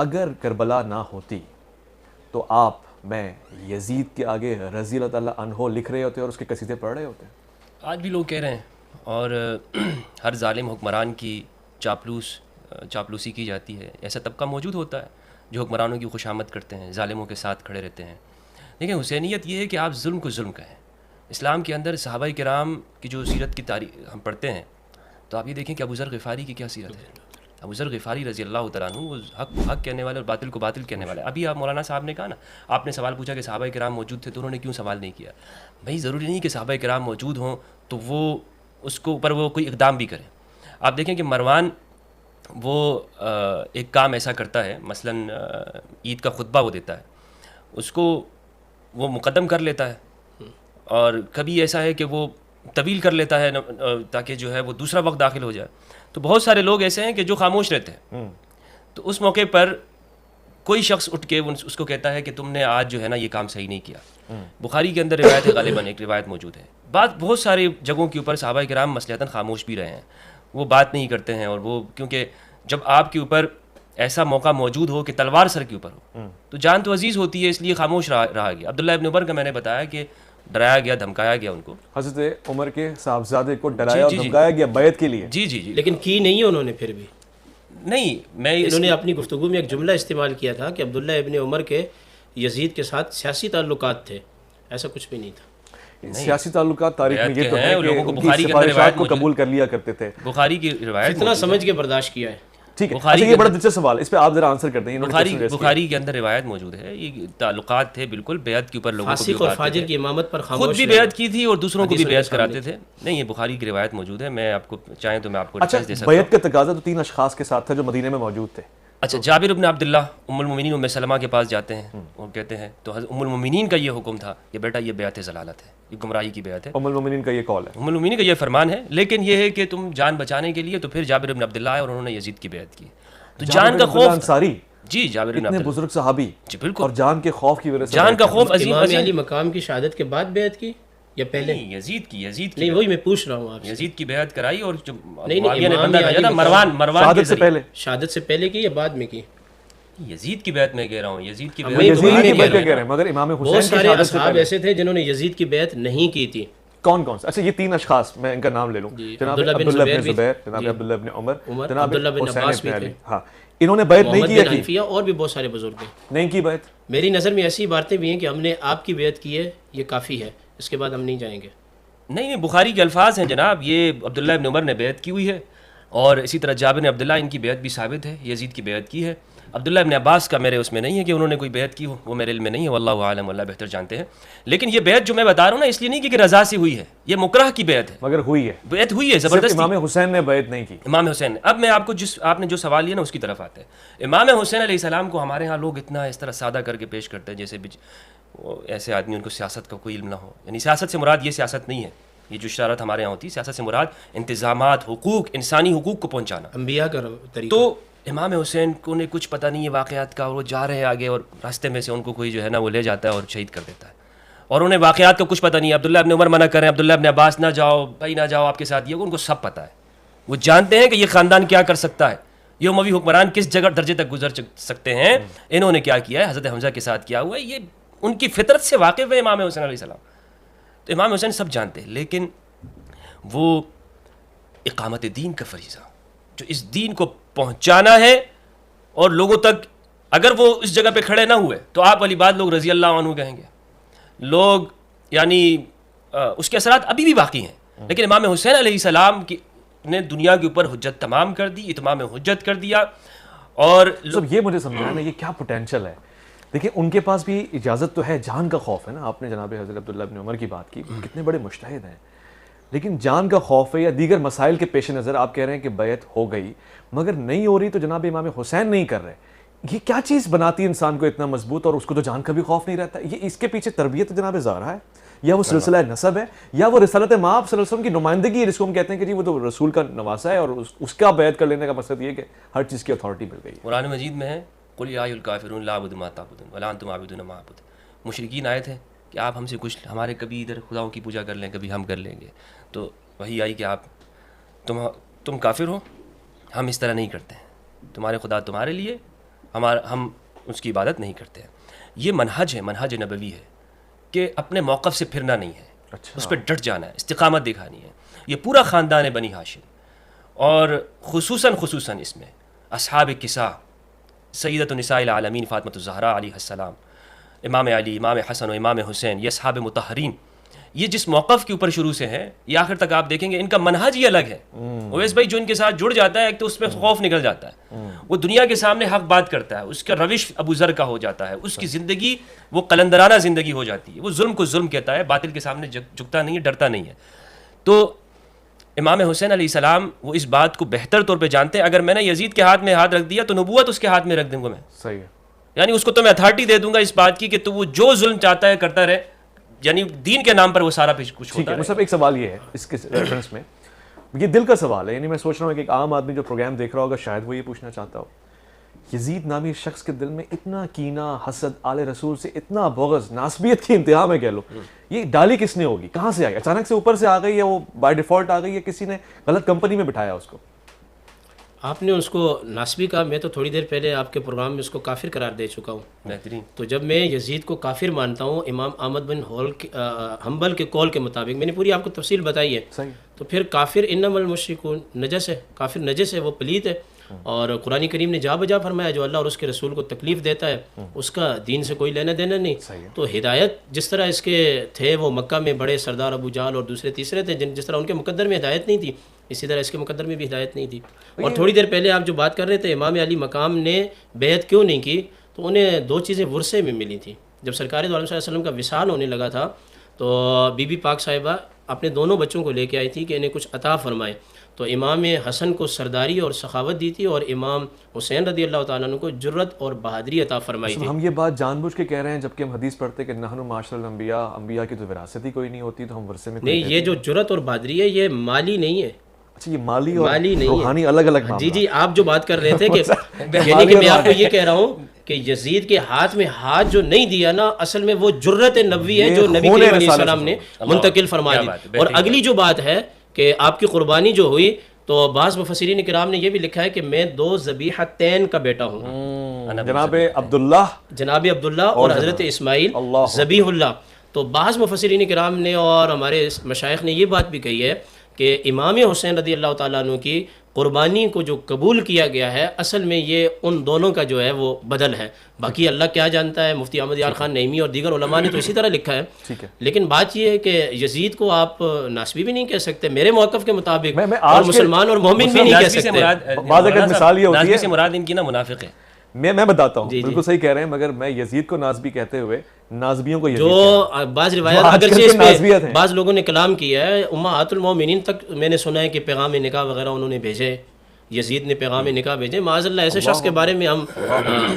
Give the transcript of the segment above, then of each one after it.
اگر کربلا نہ ہوتی تو آپ میں یزید کے آگے رضی اللہ تعالیٰ عنہ لکھ رہے ہوتے اور اس کے قصیدے پڑھ رہے ہوتے. آج بھی لوگ کہہ رہے ہیں، اور ہر ظالم حکمران کی چاپلوسی کی جاتی ہے. ایسا طبقہ موجود ہوتا ہے جو حکمرانوں کی خوشامد کرتے ہیں، ظالموں کے ساتھ کھڑے رہتے ہیں. لیکن حسینیت یہ ہے کہ آپ ظلم کو ظلم کہیں. اسلام کے اندر صحابہ کرام کی جو سیرت کی تاریخ ہم پڑھتے ہیں تو آپ یہ دیکھیں کہ ابو ذر غفاری کی کیا سیرت ہے. ابو ذر غفاری رضی اللہ تعالیٰ عنہ وہ حق کو حق کہنے والے اور باطل کو باطل کہنے والے. ابھی آپ مولانا صاحب نے کہا نا، آپ نے سوال پوچھا کہ صحابہ کرام موجود تھے تو انہوں نے کیوں سوال نہیں کیا. بھائی ضروری نہیں کہ صحابہ کرام موجود ہوں تو وہ اس کو اوپر وہ کوئی اقدام بھی کریں. آپ دیکھیں کہ مروان وہ ایک کام ایسا کرتا ہے، مثلا عید کا خطبہ وہ دیتا ہے، اس کو وہ مقدم کر لیتا ہے، اور کبھی ایسا ہے کہ وہ طویل کر لیتا ہے تاکہ جو ہے وہ دوسرا وقت داخل ہو جائے. تو بہت سارے لوگ ایسے ہیں کہ جو خاموش رہتے ہیں. تو اس موقع پر کوئی شخص اٹھ کے اس کو کہتا ہے کہ تم نے آج جو ہے نا یہ کام صحیح نہیں کیا. بخاری کے اندر روایت ہے، غالباً ایک روایت موجود ہے. بہت ساری جگہوں کے اوپر صحابہ کرام مصلحتاً خاموش بھی رہے ہیں، وہ بات نہیں کرتے ہیں. اور وہ کیونکہ جب آپ کے اوپر ایسا موقع موجود ہو کہ تلوار سر کے اوپر ہو تو جان تو عزیز ہوتی ہے، اس لیے خاموش رہا گیا. عبداللہ ابن عمر کا میں نے بتایا کہ ڈرایا گیا، دھمکایا گیا ان کو. حضرت عمر کے صاحبزادے کو ڈرایا اور دھمکایا گیا بیعت کے لیے. جی جی جی. لیکن کی نہیں انہوں نے پھر بھی نہیں، انہوں نے اپنی گفتگو میں ایک جملہ استعمال کیا تھا کہ عبداللہ ابن عمر کے یزید کے ساتھ سیاسی تعلقات تھے. ایسا کچھ بھی نہیں تھا. سیاسی تعلقات تاریخ میں یہ تو ہے کہ لوگوں کو ان کی بخاری کے اندر سفارشات کو روایت قبول کر لیا کرتے تھے. بخاری کی روایت اتنا سمجھ کے برداشت کیا ہے. ٹھیک ہے، اچھا یہ بڑا دلچسپ سوال، اس پہ آپ ذرا آنسر کرتے ہیں. بخاری کے اندر روایت موجود ہے، یہ تعلقات تھے بالکل بیعت کے اوپر. لوگوں کو فاسق اور فاجر کی امامت پر خاموش خود بھی بیعت کی تھی اور دوسروں کو بھی بیعت کراتے تھے. نہیں، یہ بخاری کی روایت موجود ہے، میں آپ کو چاہیں تو میں آپ کو ڈیٹیلز دے سکتا ہوں. بیعت کا تقاضا تو 3 اشخاص کے ساتھ تھا جو مدینے میں موجود تھے. اچھا، جابر بن عبداللہ ام المومنین ام سلمہ کے پاس جاتے ہیں اور کہتے ہیں تو ام المومنین کا یہ حکم تھا کہ بیٹا یہ بیعت ضلالت ہے، یہ گمراہی کی بیعت ہے. ام المومنین کا یہ قول ہے، ام المومنین کا یہ فرمان ہے. لیکن یہ ہے کہ تم جان بچانے کے لیے تو پھر جابر بن عبداللہ آئے اور انہوں نے یزید کی بیعت کی. تو جان کا خوف انصاری، جی جابر بن اتنے عبداللہ بزرگ صحابی، جی بالکل، اور جان کے خوف کی وجہ سے جان کا خوف عظیم امام عظیم. علی مقام کی شہادت کے بعد بیعت کی یا پہلے؟ نہیں، یزید کی نہیں وہی میں پوچھ رہا ہوں آپ سے. یزید کی بیعت کرائی اور جو نہیں، معاویہ نے امام بندہ علی بھیجا تھا مروان شہادت سے پہلے. شہادت سے پہلے کی یا بعد میں کی؟ یزید کی بیعت میں کہہ رہا ہوں، یزید کی یزید کی بیعت کہہ رہے ہیں، مگر امام بہت حسین کی سارے شہادت سے اصحاب پہلے ایسے تھے جنہوں نے یزید کی بیعت نہیں کی تھی. کون سے؟ اچھا یہ 3 اشخاص میں ان کا نام لے لوں. جناب عبداللہ بن زبیر، جناب عبداللہ بن عمر، جناب عبداللہ بن حسین عباس بن بھی علی. تھے، ہاں، انہوں نے بیعت نہیں محمد کی بن ہے. حنفیہ اور بھی بہت سارے بزرگ ہیں. نہیں کی بیعت. میری نظر میں ایسی باتیں بھی ہیں کہ ہم نے آپ کی بیعت کی ہے، یہ کافی ہے، اس کے بعد ہم نہیں جائیں گے. نہیں، بخاری کے الفاظ ہیں جناب. یہ عبداللہ ابن عمر نے بیعت کی ہوئی ہے اور اسی طرح جابر بن عبداللہ ان کی بیعت بھی ثابت ہے، یزید کی بیعت کی ہے. عبداللہ ابن عباس کا میرے اس میں نہیں ہے کہ انہوں نے کوئی بیعت کی ہو، وہ میرے علم میں نہیں ہے، واللہ عالم، اللہ بہتر جانتے ہیں. لیکن یہ بیعت جو میں بتا رہا ہوں نا، اس لیے نہیں کہ رضا سے ہوئی ہے، یہ مکرہ کی بیعت ہے. مگر ہوئی ہے، بیعت ہوئی ہے صرف زبردستی. امام حسین نے بیعت نہیں کی. امام حسین. اب میں آپ کو آپ نے جو سوال لیا نا اس کی طرف آتے ہیں. امام حسین علیہ السلام کو ہمارے ہاں لوگ اتنا اس طرح سادہ کر کے پیش کرتے ہیں جیسے ایسے آدمی ان کو سیاست کا کوئی علم نہ ہو. یعنی سیاست سے مراد یہ سیاست نہیں ہے، یہ جو شرارت ہمارے یہاں ہوتی ہے، سیاست سے مراد انتظامات، حقوق، انسانی حقوق کو پہنچانا. انبیاء کا طریقہ. تو امام حسین کو نے کچھ پتہ نہیں ہے واقعات کا، اور وہ جا رہے ہیں آگے اور راستے میں سے ان کو کوئی جو ہے نا وہ لے جاتا ہے اور شہید کر دیتا ہے، اور انہیں واقعات کا کچھ پتہ نہیں ہے. عبداللہ ابن عمر منع کریں، عبداللہ ابن عباس نہ جاؤ بھائی، نہ جاؤ آپ کے ساتھ، یہ ان کو سب پتہ ہے. وہ جانتے ہیں کہ یہ خاندان کیا کر سکتا ہے، یہ اموی حکمران کس جگہ درجے تک گزر سکتے ہیں. انہوں نے کیا کیا ہے، حضرت حمزہ کے ساتھ کیا ہوا ہے، یہ ان کی فطرت سے واقف ہے امام حسین علیہ السلام. تو امام حسین سب جانتے ہیں. لیکن وہ اقامت دین کا فریضہ جو اس دین کو پہنچانا ہے اور لوگوں تک، اگر وہ اس جگہ پہ کھڑے نہ ہوئے تو آپ والی بات لوگ رضی اللہ عنہ کہیں گے. لوگ یعنی اس کے اثرات ابھی بھی باقی ہیں. لیکن امام حسین علیہ السلام کی نے دنیا کے اوپر حجت تمام کر دی، اتمام حجت کر دیا. اور یہ مجھے سمجھانا یہ کیا پوٹینشل ہے. دیکھیں ان کے پاس بھی اجازت تو ہے، جان کا خوف ہے نا. آپ نے جناب حضرت عبداللہ بن عمر کی بات کی، کتنے بڑے مجتہد ہیں، لیکن جان کا خوف ہے یا دیگر مسائل کے پیش نظر آپ کہہ رہے ہیں کہ بیعت ہو گئی مگر نہیں ہو رہی تو جناب امام حسین نہیں کر رہے. یہ کیا چیز بناتی ہے انسان کو اتنا مضبوط، اور اس کو تو جان کا بھی خوف نہیں رہتا. یہ اس کے پیچھے تربیت جناب زہرا ہے، یا وہ سلسلہ نسب ہے، یا وہ رسالت مآب صلی اللہ علیہ وسلم کی نمائندگی ہے، جس کو ہم کہتے ہیں کہ جی وہ تو رسول کا نواسا ہے، اور اس کا بیعت کر لینے کا مقصد یہ کہ ہر چیز کی اتھارٹی مل گئی. قرآن مجید میں ہے قل یا ایھا الکافرون لا اعبد ما تعبدون ولا انتم عابدون ما اعبد. مشرکین آئے تھے کہ آپ ہم سے کچھ ہمارے کبھی ادھر خداؤں کی پوجا کر لیں، کبھی ہم کر لیں گے. تو وہی آئی کہ آپ تم کافر ہو، ہم اس طرح نہیں کرتے ہیں. تمہارے خدا تمہارے لیے ہم اس کی عبادت نہیں کرتے ہیں. یہ منہج ہے, منہج نبوی ہے کہ اپنے موقف سے پھرنا نہیں ہے, اس پہ ڈٹ جانا ہے, استقامت دکھانی ہے. یہ پورا خاندان ہے بنی ہاشم, اور خصوصاً اس میں اصحاب کسا, سیدۃ النساء العالمین فاطمۃ الزہراء علیہ السلام, امام علی, امام حسن و امام حسین, یہ اصحاب مطہرین, یہ جس موقف کے اوپر شروع سے ہیں یہ آخر تک آپ دیکھیں گے ان کا منہج ہی الگ ہے. اویس بھائی جو ان کے ساتھ جڑ جاتا ہے ایک تو اس پہ خوف نکل جاتا ہے, وہ دنیا کے سامنے حق بات کرتا ہے, اس کا روش ابو ذر کا ہو جاتا ہے, اس کی زندگی وہ قلندرانہ زندگی ہو جاتی ہے, وہ ظلم کو ظلم کہتا ہے, باطل کے سامنے جھکتا نہیں ہے, ڈرتا نہیں ہے. تو امام حسین علیہ السلام وہ اس بات کو بہتر طور پہ جانتے ہیں, اگر میں نے یزید کے ہاتھ میں ہاتھ رکھ دیا تو نبوت اس کے ہاتھ میں رکھ دوں گا میں. صحیح ہے, یعنی اس کو تو میں اتھارٹی دے دوں گا اس بات کی کہ تو وہ جو ظلم چاہتا ہے کرتا رہے, یعنی دین کے نام پر وہ سارا کچھ ہوتا ہے. مصعب ایک سوال یہ ہے اس کے ریفرنس میں, یہ دل کا سوال ہے, یعنی میں سوچ رہا ہوں کہ ایک عام آدمی جو پروگرام دیکھ رہا ہوگا شاید وہ یہ پوچھنا چاہتا ہو, یزید نامی شخص کے دل میں اتنا کینہ, حسد, آل رسول سے اتنا بغض, ناسبیت کی انتہا میں کہہ لو, یہ ڈالی کس نے ہوگی, کہاں سے آئی, اچانک سے اوپر سے آ گئی, یا وہ بائی ڈیفالٹ آ گئی, یا کسی نے غلط کمپنی میں بٹھایا اس کو؟ آپ نے اس کو ناسبی کہا, میں تو تھوڑی دیر پہلے آپ کے پروگرام میں اس کو کافر قرار دے چکا ہوں. بہترین. تو جب میں یزید کو کافر مانتا ہوں امام احمد بن حنبل کے قول کے مطابق, میں نے پوری آپ کو تفصیل بتائی ہے, صحیح. تو پھر کافر انما المشرکون نجس ہے, کافر نجس ہے, وہ پلید ہے. اور قرآن کریم نے جا بجا فرمایا جو اللہ اور اس کے رسول کو تکلیف دیتا ہے اس کا دین سے کوئی لینا دینا نہیں. تو ہدایت جس طرح اس کے تھے, وہ مکہ میں بڑے سردار ابو جہل اور دوسرے تیسرے تھے, جس طرح ان کے مقدر میں ہدایت نہیں تھی, اسی طرح اس کے مقدر میں بھی ہدایت نہیں تھی. اور تھوڑی دیر پہلے آپ جو بات کر رہے تھے امام علی مقام نے بیعت کیوں نہیں کی, تو انہیں دو چیزیں ورثے میں ملی تھیں. جب سرکار دو عالم صلی اللہ علیہ وسلم کا وصال ہونے لگا تھا تو بی بی پاک صاحبہ اپنے دونوں بچوں کو لے کے آئی تھی کہ انہیں کچھ عطا فرمائے. تو امام حسن کو سرداری اور سخاوت دی تھی, اور امام حسین رضی اللہ تعالیٰ عنہ کو جرت اور بہادری عطا فرمائی تھی. ہم یہ بات جان بوجھ کے کہہ رہے ہیں جبکہ ہم حدیث پڑھتے کہ نحن معاشر الانبیاء, انبیاء کی تو وراثت ہی کوئی نہیں ہوتی, تو ہم ورثے میں نہیں, یہ جو جرت اور بہادری ہے یہ مالی نہیں ہے. اچھا, یہ مالی اور روحانی الگ الگ معاملہ. جی آپ جو بات کر رہے تھے کہ یعنی کہ میں آپ کو یہ کہہ رہا ہوں کہ یزید کے ہاتھ میں ہاتھ جو نہیں دیا نا, اصل میں وہ جرت نبوی ہے جو نبی کریم علیہ السلام نے منتقل فرما دی. اور اگلی جو بات ہے کہ آپ کی قربانی جو ہوئی, تو بعض مفسرین کرام نے یہ بھی لکھا ہے کہ میں 2 ذبیحتین کا بیٹا ہوں, جناب عبداللہ اور حضرت اسماعیل ذبیح اللہ. تو بعض مفسرین کرام نے اور ہمارے مشائخ نے یہ بات بھی کہی ہے کہ امام حسین رضی اللہ تعالیٰ عنہ کی قربانی کو جو قبول کیا گیا ہے اصل میں یہ ان دونوں کا جو ہے وہ بدل ہے. باقی اللہ کیا جانتا ہے, مفتی احمد یار خان نعیمی اور دیگر علماء نے تو اسی طرح لکھا ہے. لیکن بات یہ ہے کہ یزید کو آپ ناسبی بھی نہیں کہہ سکتے میرے موقف کے مطابق, اور مسلمان اور مومن بھی نہیں کہہ سکتے. بعض اگر مثال یہ ہوتی ہے, سے مراد ان کی نا منافق ہے. میں بتاتا ہوں, بالکل صحیح کہہ رہے ہیں, مگر میں یزید کو ناسبی کہتے ہوئے نازبیوں کو جو بعض روایات اگرچہ اس پہ بعض لوگوں نے کلام کیا ہے, امہات المومنین تک میں نے سنا ہے کہ پیغام نکاح وغیرہ انہوں نے بھیجے, یزید نے پیغام نکاح بھیجے. معاذ اللہ ایسے شخص کے بارے میں ہم,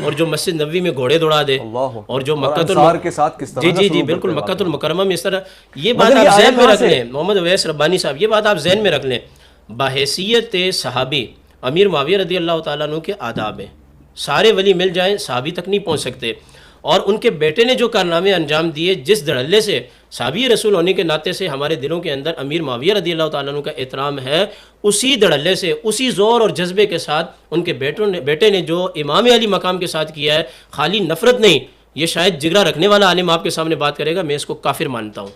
اور جو مسجد نبوی میں گھوڑے دوڑا دے, اور جو مکہ کے ساتھ کس طرح جی بالکل مکہ المکرمہ میں اس طرح, یہ بات آپ ذہن میں رکھ لیں. محمد اویس ربانی صاحب, یہ بات آپ ذہن میں رکھ لیں, بحیثیت صحابی امیر معاویہ رضی اللہ تعالیٰ عنہ کے آداب ہیں. سارے ولی مل جائیں صحابی تک نہیں پہنچ سکتے, اور ان کے بیٹے نے جو کارنامے انجام دیے, جس دھڑلے سے صحابی رسول ہونے کے ناطے سے ہمارے دلوں کے اندر امیر معاویہ رضی اللہ تعالیٰ عنہ کا احترام ہے, اسی دھڑلے سے اسی زور اور جذبے کے ساتھ ان کے بیٹے نے جو امام علی مقام کے ساتھ کیا ہے, خالی نفرت نہیں, یہ شاید جگرا رکھنے والا عالم آپ کے سامنے بات کرے گا, میں اس کو کافر مانتا ہوں.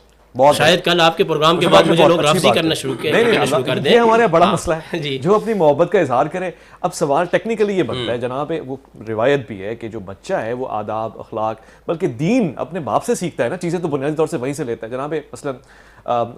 شاید کل آپ کے پروگرام کے بعد مجھے لوگ رافضی کرنا شروع کر دیں. یہ ہمارے بڑا مسئلہ ہے جو اپنی محبت کا اظہار کرے. اب سوال ٹیکنیکلی یہ بنتا ہے جناب, وہ روایت بھی ہے کہ جو بچہ ہے وہ آداب, اخلاق, بلکہ دین اپنے باپ سے سیکھتا ہے نا, چیزیں تو بنیادی طور سے وہیں سے لیتا ہے. جناب مثلا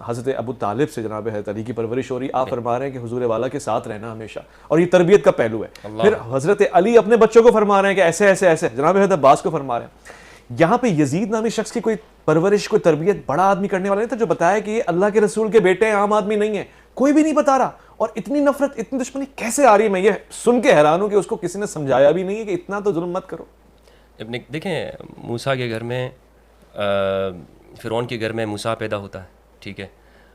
حضرت ابو طالب سے جناب حضرت علی کی پرورش ہو رہی, آپ فرما رہے ہیں کہ حضور والا کے ساتھ رہنا ہمیشہ, اور یہ تربیت کا پہلو ہے. پھر حضرت علی اپنے بچوں کو فرما رہے ہیں کہ ایسے ایسے ایسے, جناب حضرت عباس کو فرما رہے ہیں. یہاں پہ یزید نامی شخص کی کوئی پرورش, کوئی تربیت بڑا آدمی کرنے والا نہیں تھا جو بتایا کہ یہ اللہ کے رسول کے بیٹے ہیں, عام آدمی نہیں ہیں, کوئی بھی نہیں بتا رہا. اور اتنی نفرت, اتنی دشمنی کیسے آ رہی ہے, میں یہ سن کے حیران ہوں کہ اس کو کسی نے سمجھایا بھی نہیں ہے کہ اتنا تو ظلم مت کرو. دیکھیں موسیٰ کے گھر میں, فرعون کے گھر میں موسیٰ پیدا ہوتا ہے, ٹھیک ہے,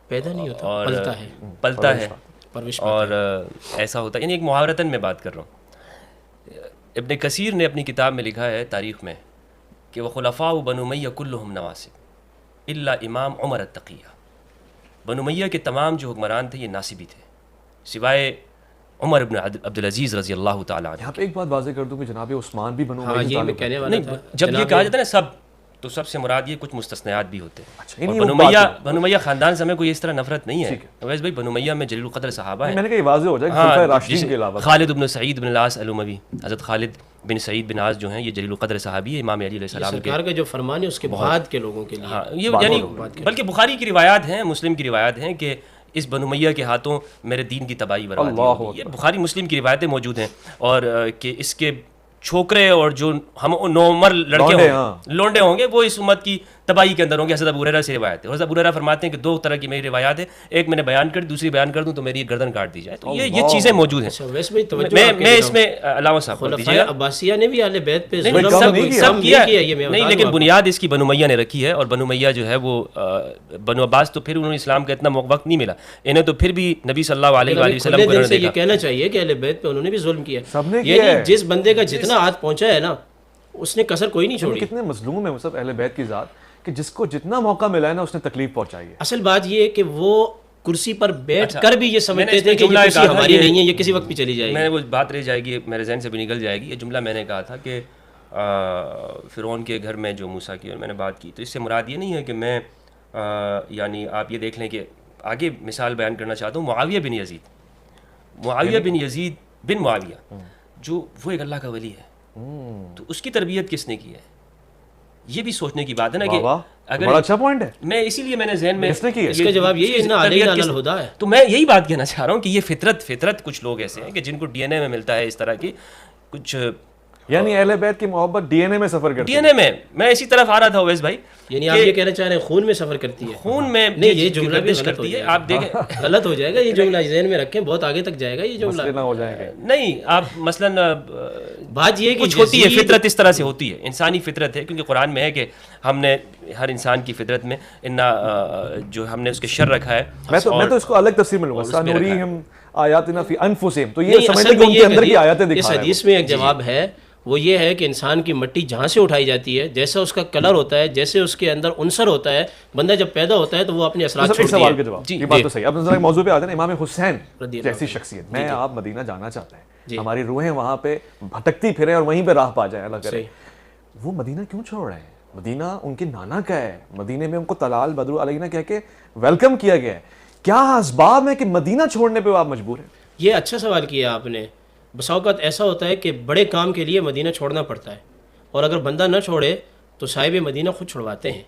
پیدا نہیں ہوتا, اور پلتا ہے, اور ایسا ہوتا ہے. یعنی ایک محاورتاً میں بات کر رہا ہوں. ابن کثیر نے اپنی کتاب میں لکھا ہے تاریخ میں کہ وہ خلفاء بنو امیہ کلہم نواسب الا امام عمر التقیہ. بنو امیہ کے تمام جو حکمران تھے یہ ناصبی تھے, سوائے عمر ابن عبدالعزیز رضی اللہ تعالیٰ عنہ. یہاں پہ ایک بات واضح کر دوں کہ جناب عثمان بھی بنو ہاں امیہ یہ میں کہنے والا تھا. جب یہ کہا جاتا ہے نا سب، تو سب سے مراد یہ کچھ مستثنیات بھی ہوتے ہیں. اچھا، اور بنو امیہ خاندان سے ہمیں کوئی اس طرح نفرت نہیں ہے. ویسے بھائی بنو امیہ میں جلیل القدر صحابہ ہیں. میں نے کہا یہ واضح ہو جائے کہ خلفائے راشدین کے علاوہ خالد بن سعید بن العاص الاموی، حضرت خالد بن سعید بن عاص جو ہیں یہ جلیل القدر صحابی ہے، امام علی علیہ السلام کے. سرکار کا جو فرمان ہے اس کے بعد کے لوگوں کے لیے. ہاں یہ یعنی بلکہ بخاری کی روایات ہیں، مسلم کی روایات ہیں کہ اس بنو امیہ کے ہاتھوں میرے دین کی تباہی بربادی ہوگی. یہ بخاری مسلم کی روایتیں موجود ہیں. اور کہ اس کے چھوکرے اور جو ہم نوعمر لڑکے لونڈے ہوں گے وہ اس امت کی تباہی کے اندر ہوں گے. حضرت ابو ہریرہ سے روایت ہے. حضرت ابو ہریرہ فرماتے ہیں کہ دو طرح کی میری روایات ہے، ایک میں نے بیان کر دوسری بیان کر دوں تو میری گردن کاٹ دی جائے. تو یہ چیزیں موجود ہیں. میں اس میں علامہ صاحب کو دیجیے گا. عباسیہ نے بھی اہل بیت پہ سب کیا نہیں، لیکن بنیاد اس کی بنو امیہ نے رکھی ہے. اور بنو امیہ جو ہے وہ بنو عباس تو پھر انہوں نے اسلام کا اتنا وقت نہیں ملا انہیں، تو پھر بھی نبی صلی اللہ علیہ وآلہ وسلم کو یہ کہنا چاہیے کہ اہل بیت پہ انہوں نے بھی ظلم کیا. یعنی جس بندے کا جتنا ہاتھ پہنچا ہے نا اس نے کسر کوئی نہیں چھوڑی. کتنے مظلوم ہیں سب اہل بیت کی ذات کہ جس کو جتنا موقع ملا ہے نا اس نے تکلیف پہنچائی ہے. اصل بات یہ ہے کہ وہ کرسی پر بیٹھ کر بھی یہ سمجھتے تھے کہ یہ کرسی ہماری نہیں ہے، یہ کسی وقت بھی چلی جائے گی. میں نے وہ بات رہ جائے گی، میرے ذہن سے بھی نکل جائے گی. یہ جملہ میں نے کہا تھا کہ فرعون کے گھر میں جو موسیٰ کی اور میں نے بات کی، تو اس سے مراد یہ نہیں ہے کہ میں یعنی آپ یہ دیکھ لیں کہ آگے مثال بیان کرنا چاہتا ہوں. معاویہ بن یزید بن معاویہ جو وہ ایک اللہ کا ولی ہے، تو اس کی تربیت کس نے کی ہے؟ یہ بھی سوچنے کی بات ہے نا کہ اگر بڑا اچھا پوائنٹ ہے. میں اسی لیے میں نے ذہن میں اس کا جواب یہی ہے. تو میں یہی بات کہنا چاہ رہا ہوں کہ یہ فطرت کچھ لوگ ایسے ہیں کہ جن کو ڈی این اے میں ملتا ہے اس طرح کی کچھ، یعنی اہل بیت کی محبت ڈی این اے میں سفر کرتی ہے. ڈی این اے میں اسی طرف آ رہا تھا اویس بھائی. یعنی آپ یہ کہنا چاہ رہے ہیں خون میں سفر کرتی ہے. خون میں نہیں، یہ جملہ بھی غلط کرتی ہے. آپ دیکھیں غلط ہو جائے گا. یہ جملہ ذہن میں رکھیں، بہت آگے تک جائے گا یہ جملہ. نہ ہو جائے گا. نہیں آپ مثلاً بات یہ کچھ ہوتی ہے، فطرت اس طرح سے ہوتی ہے، انسانی فطرت ہے. کیونکہ قرآن میں ہے کہ ہم نے ہر انسان کی فطرت میں جو ہم نے اس کے شر رکھا ہے. میں تو اس کو الگ تفسیر میں لوں گا. سنوريهم آیاتنا فی انفسہم، تو یہ سمجھتے کہ ان کے اندر کی آیاتیں دکھا رہا ہے. اس حدیث میں ایک جواب ہے، وہ یہ ہے کہ انسان کی مٹی جہاں سے اٹھائی جاتی ہے، جیسا اس کا کلر ہوتا ہے، جیسے اس کے اندر عنصر ہوتا ہے، بندہ جب پیدا ہوتا ہے تو وہ اپنے اثرات چھوڑتی ہے. سوال کا جواب یہ بات تو صحیح. اب ذرا موضوع پہ آتے ہیں. امام حسین جیسی شخصیت، میں آپ مدینہ جانا چاہتے ہیں، ہماری روحیں وہاں پہ بھٹکتی پھریں اور وہیں پہ راہ پا جائیں، اللہ کرے. وہ مدینہ کیوں چھوڑ رہے ہیں؟ مدینہ ان کے نانا کا ہے. مدینے میں ان کو طلال بدر علینا کہہ کے ویلکم کیا گیا ہے. کیا اسباب ہے کہ مدینہ چھوڑنے پہ آپ مجبور ہیں؟ یہ اچھا سوال کیا آپ نے. بسا اوقات ایسا ہوتا ہے کہ بڑے کام کے لیے مدینہ چھوڑنا پڑتا ہے، اور اگر بندہ نہ چھوڑے تو صاحب مدینہ خود چھڑواتے ہیں.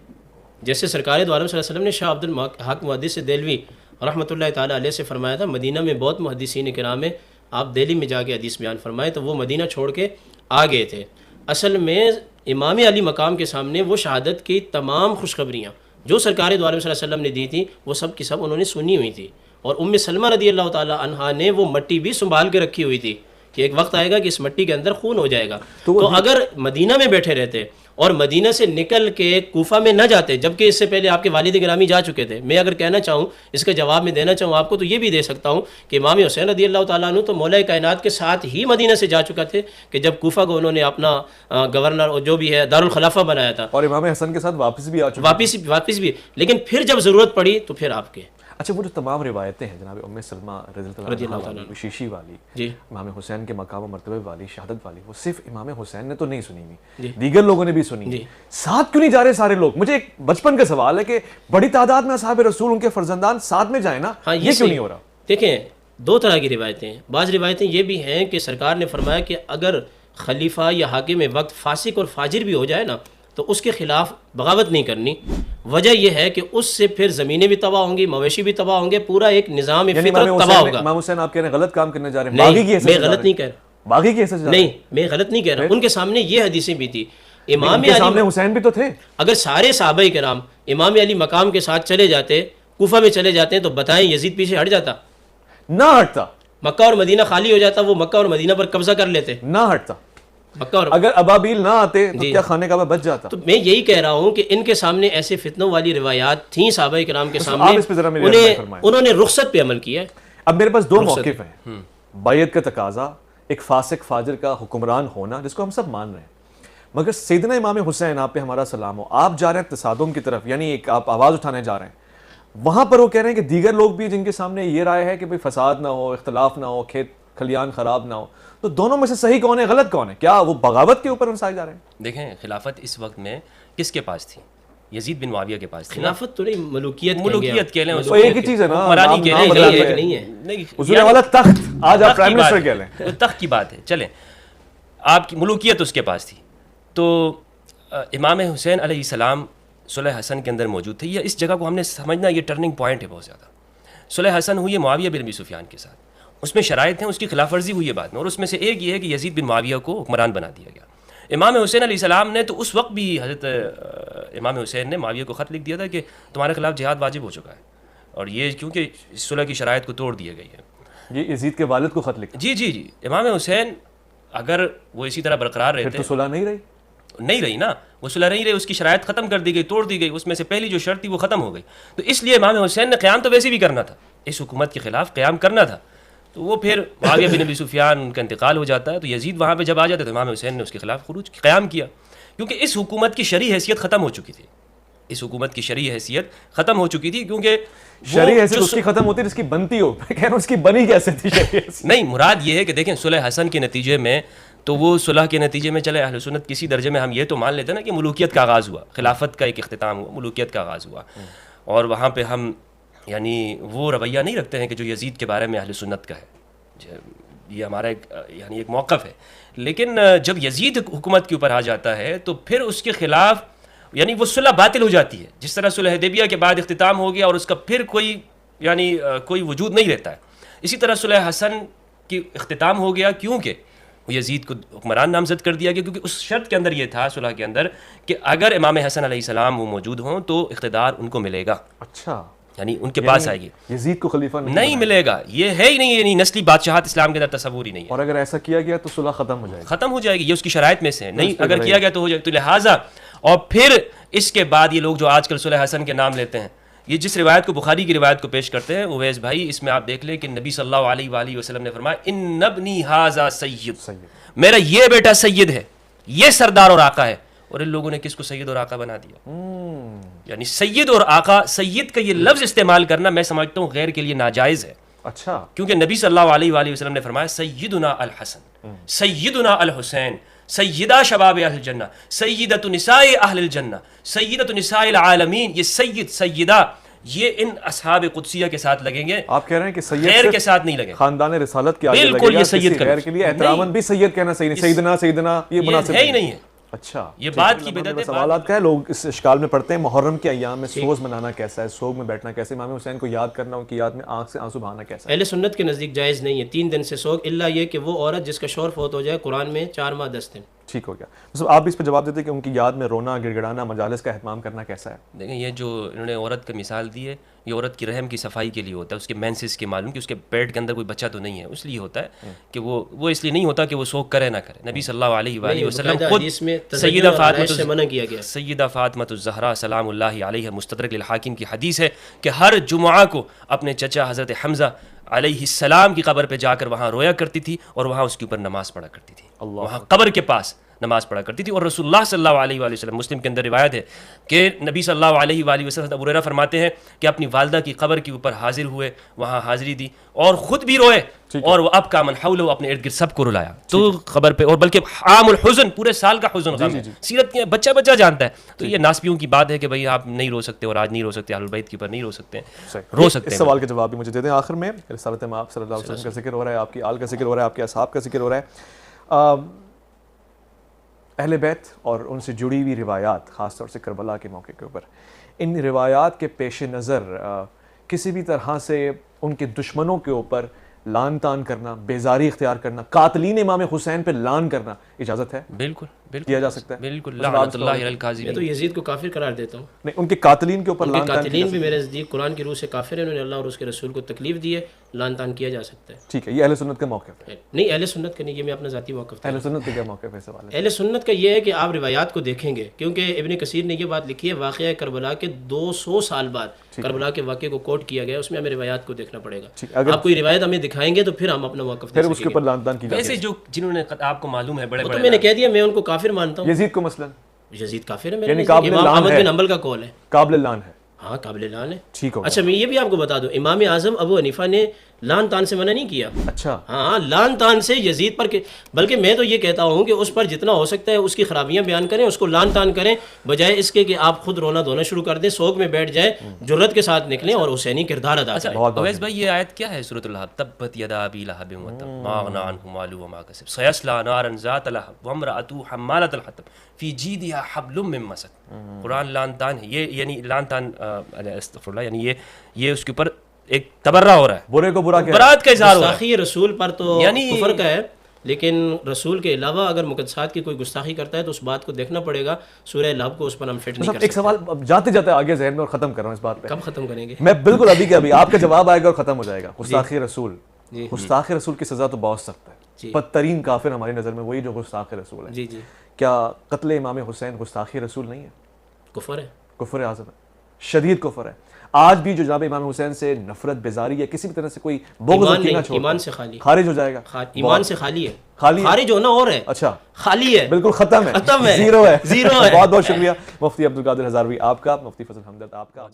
جیسے سرکار دو عالم صلی اللہ علیہ وسلم نے شاہ عبد الحق محدث دہلوی رحمۃ اللہ تعالیٰ علیہ سے فرمایا تھا، مدینہ میں بہت محدثین کرام ہیں، آپ دہلی میں جا کے حدیث بیان فرمائے، تو وہ مدینہ چھوڑ کے آ گئے تھے. اصل میں امام علی مقام کے سامنے وہ شہادت کی تمام خوشخبریاں جو سرکار دو عالم صلی اللہ علیہ وسلم نے دی تھیں وہ سب کی سب انہوں نے سنی ہوئی تھی. اور ام سلمہ رضی اللہ تعالیٰ عنہا نے وہ مٹی بھی سنبھال کے رکھی ہوئی تھی کہ ایک وقت آئے گا کہ اس مٹی کے اندر خون ہو جائے گا. تو اگر مدینہ میں بیٹھے رہتے اور مدینہ سے نکل کے کوفہ میں نہ جاتے، جبکہ اس سے پہلے آپ کے والد گرامی جا چکے تھے. میں اگر کہنا چاہوں، اس کا جواب میں دینا چاہوں آپ کو، تو یہ بھی دے سکتا ہوں کہ امام حسین رضی اللہ تعالیٰ عنہ تو مولا کائنات کے ساتھ ہی مدینہ سے جا چکا تھے کہ جب کوفہ کو انہوں نے اپنا گورنر اور جو بھی ہے دارالخلافہ بنایا تھا، اور امام حسن کے ساتھ واپس بھی آ چکے، واپس بھی. لیکن پھر جب ضرورت پڑی تو پھر آپ کے. اچھا، وہ جو تمام روایتیں ہیں جناب ام سلمہ رضی اللہ تعالیٰ عنہ، شیشی والی، جی، امام حسین کے مقام و مرتبے والی، شہادت والی، وہ صرف امام حسین نے تو نہیں سنی ہوئی، دیگر لوگوں نے بھی سنی. ساتھ کیوں نہیں جا رہے سارے لوگ؟ مجھے ایک بچپن کا سوال ہے کہ بڑی تعداد میں اصحاب رسول، ان کے فرزندان ساتھ میں جائیں نا، یہ کیوں نہیں ہو رہا؟ دیکھیں، دو طرح کی روایتیں ہیں. بعض روایتیں یہ بھی ہیں کہ سرکار نے فرمایا کہ اگر خلیفہ یا حاکم وقت فاسق اور فاجر بھی ہو جائے نا تو اس کے خلاف بغاوت نہیں کرنی. وجہ یہ ہے کہ اس سے پھر زمینیں بھی تباہ ہوں گی، مویشی بھی تباہ ہوں گے، پورا ایک نظام فطرت تباہ ہوگا. امام حسین آپ کہہ رہے ہیں غلط کام کرنے جا رہے ہیں؟ نہیں، میں غلط نہیں کہہ رہا. باغی کی حیثیت نہیں، میں غلط نہیں کہہ رہا. ان کے سامنے یہ حدیثیں بھی تھی. امام علی کے سامنے حسین بھی تو تھے. اگر سارے صحابہ کرام امام علی مقام کے ساتھ چلے جاتے، کوفہ میں چلے جاتے ہیں، تو بتائیں یزید پیچھے ہٹ جاتا؟ نہ ہٹتا. مکہ اور مدینہ خالی ہو جاتا، وہ مکہ اور مدینہ پر قبضہ کر لیتے. نہ ہٹتا. مکہ اور اگر ابابیل نہ آتے تو کیا خانہ کعبہ بچ جاتا؟ تو میں یہی کہہ رہا ہوں کہ ان کے سامنے ایسے فتنوں والی روایات تھیں صحابہ کرام کے سامنے، انہوں نے رخصت پہ عمل کیا ہے. اب میرے پاس دو موقف ہیں. بیعت کا تقاضا، ایک فاسق فاجر کا حکمران ہونا جس کو ہم سب مان رہے ہیں، مگر سیدنا امام حسین آپ پہ ہمارا سلام ہو، آپ جا رہے ہیں تصادم کی طرف، یعنی ایک آپ آواز اٹھانے جا رہے ہیں. وہاں پر وہ کہہ رہے ہیں کہ دیگر لوگ بھی جن کے سامنے یہ رائے ہے کہ بھئی فساد نہ ہو، اختلاف نہ ہو، کھیت کھلیان خراب نہ ہو. تو دونوں میں سے صحیح کون ہے, غلط کون ہے؟ کیا وہ بغاوت کے اوپر انسائے جا رہے ہیں؟ دیکھیں خلافت اس وقت میں کس کے پاس تھی؟ یزید بن معاویہ کے پاس تھی. خلافت تو نہیں, ملوکیت کہہ لیں, وہ ایک ہی چیز ہے نا, حکمرانی کہہ لیں, خلافت نہیں ہے. نہیں حضور والا تخت, آج آپ پرائم منسٹر کہہ لیں, تخت کی بات ہے. چلیں آپ کی ملوکیت اس کے پاس تھی. تو امام حسین علیہ السلام صلح حسن کے اندر موجود تھے. یہ اس جگہ کو ہم نے سمجھنا, یہ ٹرننگ پوائنٹ ہے بہت زیادہ. صلح حسن ہوئی ہے معاویہ بن ابی سفیان کے ساتھ, اس میں شرائط ہیں, اس کی خلاف ورزی ہوئی ہے بعد میں, اور اس میں سے ایک یہ ہے کہ یزید بن معاویہ کو حکمران بنا دیا گیا. امام حسین علیہ السلام نے تو اس وقت بھی حضرت امام حسین نے معاویہ کو خط لکھ دیا تھا کہ تمہارے خلاف جہاد واجب ہو چکا ہے, اور یہ کیونکہ صلح کی شرائط کو توڑ دیا گئی ہے. یہ یزید کے والد کو خط لکھا. جی امام حسین اگر وہ اسی طرح برقرار رہتے تو صلح نہیں رہی نا, وہ صلح نہیں رہی, اس کی شرائط ختم کر دی گئی, توڑ دی گئی, اس میں سے پہلی جو شرط تھی وہ ختم ہو گئی. تو اس لیے امام حسین نے قیام تو ویسے بھی کرنا تھا, اس حکومت کے خلاف قیام کرنا تھا. تو وہ پھر معاویہ بن ابی سفیان ان کا انتقال ہو جاتا ہے, تو یزید وہاں پہ جب آ جاتے تو امام حسین نے اس کے خلاف خروج قیام کیا, کیونکہ اس حکومت کی شرعی حیثیت ختم ہو چکی تھی. اس حکومت کی شرعی حیثیت ختم ہو چکی تھی, کیونکہ شرعی حیثیت اس کی ختم ہوتی ہے جس کی بنتی ہو. میں کہہ رہا ہوں اس کی بنی کیسے تھی شرعی حیثیت؟ نہیں, مراد یہ ہے کہ دیکھیں صلح حسن کے نتیجے میں, تو وہ صلح کے نتیجے میں چلے اہل سنت کسی درجے میں ہم یہ تو مان لیتے ہیں نا کہ ملوکیت کا آغاز ہوا, خلافت کا ایک اختتام ہوا, ملوکیت کا آغاز ہوا, اور وہاں پہ ہم یعنی وہ رویہ نہیں رکھتے ہیں کہ جو یزید کے بارے میں اہل سنت کا ہے. یہ ہمارا ایک موقف ہے. لیکن جب یزید حکومت کے اوپر آ جاتا ہے تو پھر اس کے خلاف یعنی وہ صلح باطل ہو جاتی ہے. جس طرح صلح حدیبیہ کے بعد اختتام ہو گیا اور اس کا پھر کوئی وجود نہیں رہتا ہے, اسی طرح صلح حسن کی اختتام ہو گیا, کیونکہ وہ یزید کو حکمران نامزد کر دیا گیا, کیونکہ اس شرط کے اندر یہ تھا صلح کے اندر کہ اگر امام حسن علیہ السلام وہ موجود ہوں تو اقتدار ان کو ملے گا. اچھا, یعنی ان کے پاس آئے گی, یزید کو خلیفہ نہیں ملے گا. یہ ہے ہی نہیں, یعنی نسلی بادشاہت اسلام کے اندر تصور ہی نہیں ہے. اور اگر ایسا کیا گیا تو صلح ختم ہو جائے گی, ختم ہو جائے گی, یہ اس کی شرائط میں سے ہے. نہیں اگر کیا گیا تو ہو جائے. تو لہٰذا اور پھر اس کے بعد یہ لوگ جو آج کل صلح حسن کے نام لیتے ہیں, یہ جس روایت کو بخاری کی روایت کو پیش کرتے ہیں اویس بھائی, اس میں آپ دیکھ لیں کہ نبی صلی اللہ علیہ وآلہ وسلم نے فرمایا ان ابنی ھذا سید, میرا یہ بیٹا سید ہے, یہ سردار اور آقا ہے. اور ان لوگوں نے کس کو سید اور آقا بنا دیا. یعنی سید اور آقا, سید کا یہ لفظ استعمال کرنا میں سمجھتا ہوں غیر کے لیے ناجائز ہے. اچھا, کیونکہ نبی صلی اللہ علیہ وآلہ وسلم نے فرمایا سیدنا الحسن, سیدنا الحسین, سیدہ شباب اہل الجنہ, سیدۃ نساء اہل الجنہ, سیدۃ نساء العالمین. یہ سید سیدہ یہ ان اصحاب قدسیہ کے ساتھ لگیں گے. آپ کہہ رہے ہیں کہ سید غیر کے ساتھ نہیں لگیں, خاندان رسالت کے آگے لگے گا. بالکل, یہ سید غیر کے لیے احتراماً بھی سید کہنا صحیح نہیں. سیدنا یہ مناسب ہے ہی نہیں ہے. اچھا, یہ بات کی بدعت ہے. سوالات کا ہے, لوگ اس اشکال میں پڑتے ہیں محرم کے ایام میں سوز منانا کیسا ہے, سوگ میں بیٹھنا کیسے, امام حسین کو یاد کرنا, ان کی یاد میں آنکھ سے آنسو بہانا کیسا ہے؟ اہل سنت کے نزدیک جائز نہیں ہے 3 دن سے سوگ, الا یہ کہ وہ عورت جس کا شوہر فوت ہو جائے, قرآن میں 4 ماہ 10 دن. ٹھیک ہو گیا. آپ بھی اس پہ جواب دیتے کہ ان کی یاد میں رونا, گڑ گڑانا, مجالس کا اہتمام کرنا کیسا ہے؟ دیکھیں یہ جو انہوں نے عورت کا مثال دی ہے, یہ عورت کی رحم کی صفائی کے لیے ہوتا ہے, اس کے مینسز کے معلوم کہ اس کے پیٹ کے اندر کوئی بچہ تو نہیں ہے, اس لیے ہوتا ہے کہ وہ اس لیے نہیں ہوتا کہ وہ سوگ کرے نہ کرے. نبی صلی اللہ علیہ وآلہ وسلم خود سیدہ فاطمہ الزہرا سلام اللہ علیہ مستدرک للحاکم کی حدیث ہے کہ ہر جمعہ کو اپنے چچا حضرت حمزہ علیہ السلام کی قبر پہ جا کر وہاں رویا کرتی تھی اور وہاں اس کے اوپر نماز پڑھا کرتی تھی, وہاں قبر کے پاس نماز پڑھا کرتی تھی. اور رسول اللہ صلی اللہ علیہ وآلہ وسلم, مسلم کے اندر روایت ہے کہ نبی صلی اللہ علیہ وآلہ وسلم ابو ہریرہ فرماتے ہیں کہ اپنی والدہ کی قبر کے اوپر حاضر ہوئے, وہاں حاضری دی اور خود بھی روئے, اور وہ اب کا من حولہ, اپنے ارد گرد سب کو رلایا. تو خبر پہ, اور بلکہ عام الحزن, پورے سال کا حزن غم ہے, سیرت کے بچہ جانتا ہے. تو یہ ناسبیوں کی بات ہے کہ بھائی آپ نہیں رو سکتے, اور آج نہیں رو سکتے, اہل البیت کے اوپر نہیں رو سکتے, رو سکتے ہیں. اس سوال کے جواب بھی مجھے دے دیں. آخر میں رسالت مآب صلی اللہ علیہ وسلم کا ذکر ہو رہا ہے, آپ کی آل کا ذکر ہو رہا ہے, آپ کے اصحاب کا ذکر ہو رہا ہے. اہل بیت اور ان سے جڑی ہوئی روایات, خاص طور سے کربلا کے موقع کے اوپر, ان روایات کے پیش نظر کسی بھی طرح سے ان کے دشمنوں کے اوپر لان تان کرنا, بیزاری اختیار کرنا, قاتلین امام حسین پہ لان کرنا اجازت ہے؟ بالکل کیا جا سکتا ہے. بالکل, لعنت اللہ علی الکاذبین. میں تو یزید کو کافر قرار دیتا ہوں. نہیں, ان کے قاتلین کے اوپر لان تان, قاتلین بھی میرے نزدیک قرآن کی روح سے کافر ہیں, انہوں نے اللہ اور اس کے رسول کو تکلیف دی ہے, لان تان کیا جا سکتا ہے. ٹھیک ہے, یہ اہل سنت کا موقف ہے. نہیں, اہل سنت کا نہیں, یہ میں اپنا ذاتی موقف تھا. اہل سنت کا کیا موقف ہے سوال ہے؟ اہل سنت کا یہ ہے کہ آپ روایات کو دیکھیں گے, کیونکہ ابن کثیر نے یہ بات لکھی ہے, واقعہ کربلا کے 200 سال بعد کربلا کے واقعے کو کوٹ کیا گیا, اس میں ہمیں روایات کو دیکھنا پڑے گا. آپ کوئی روایت ہمیں دکھائیں گے تو پھر ہم اپنا موقف پھر اس کے اوپر لان تان کی جائے. ویسے جو جنہوں نے آپ کو معلوم ہے بڑے تو میں نے کہہ دیا, میں ان کو کافر مانتا ہوں. یزید کو مثلا یزید کافر ہے, میرے امام احمد بن حنبل کا قول ہے, قابل لان ہے. ہاں قابل لان ہے. ٹھیک ہو. اچھا میں یہ بھی آپ کو بتا دوں, امام اعظم ابو حنیفہ نے لان تان سے منع نہیں کیا. اچھا ہاں لان تان سے یزید پر بلکہ میں تو یہ کہتا ہوں کہ اس پر جتنا ہو سکتا ہے اس کی خرابیاں بیان کریں, اس کو لان تان کریں, بجائے اس کے کہ آپ خود رونا دھونا شروع کر دیں, سوگ میں بیٹھ جائیں, جرت کے ساتھ نکلیں اور حسینی کردار ادا کریں. اویس بھائی یہ آیت کیا ہے سورۃ الحب؟ تبت یدا ابی لہب وتب ما اغنی عنہ مالہ وما کسب سیصلی نارا ذات لہب وامرأتہ حمالۃ الحطب فی جیدہا حبل من مسد. قرآن لان تان ہے, یہ یعنی لان تان استغفر اللہ, یعنی یہ اس کے اوپر ایک تبرہ ہو رہا ہے, برے کو برا برات کا اظہار ہو رہا ہے. گستاخی رسول پر تو یعنی کفر کا ہے, لیکن رسول کے علاوہ اگر مقدسات کی کوئی گستاخی کرتا ہے تو اس بات کو دیکھنا پڑے گا. سورہ لہب کو اس پر ہم فٹ نہیں کر ایک سوال اب جاتے جاتے آگے ذہن میں اور ختم کر رہا ہوں اس بات پہ. کب ختم کریں گے؟ میں بالکل ابھی کے ابھی آپ کا جواب آئے گا اور ختم ہو جائے گا. گستاخی رسول, گستاخی رسول کی سزا تو بہت سخت ہے. بدترین کافر ہماری نظر میں وہی جو گستاخ رسول ہے. جی جی. کیا قتل امام حسین گستاخی رسول نہیں ہے؟ کفر ہے, کفر اعظم ہے, شدید کفر ہے. آج بھی جو جناب امام حسین سے نفرت, بیزاری یا کسی بھی طرح سے کوئی بغض اور کینہ چھوڑتا ہے, ایمان سے خالی, خارج ہو جائے گا. ایمان سے خالی ہے, خالی خارج ہونا اور ہے, اچھا خالی ہے, بالکل ختم ہے, ختم ہے, زیرو ہے. زیرو ہے. بہت بہت شکریہ مفتی عبدالقادر ہزاروی آپ کا, مفتی فضل حمدرد آپ کا.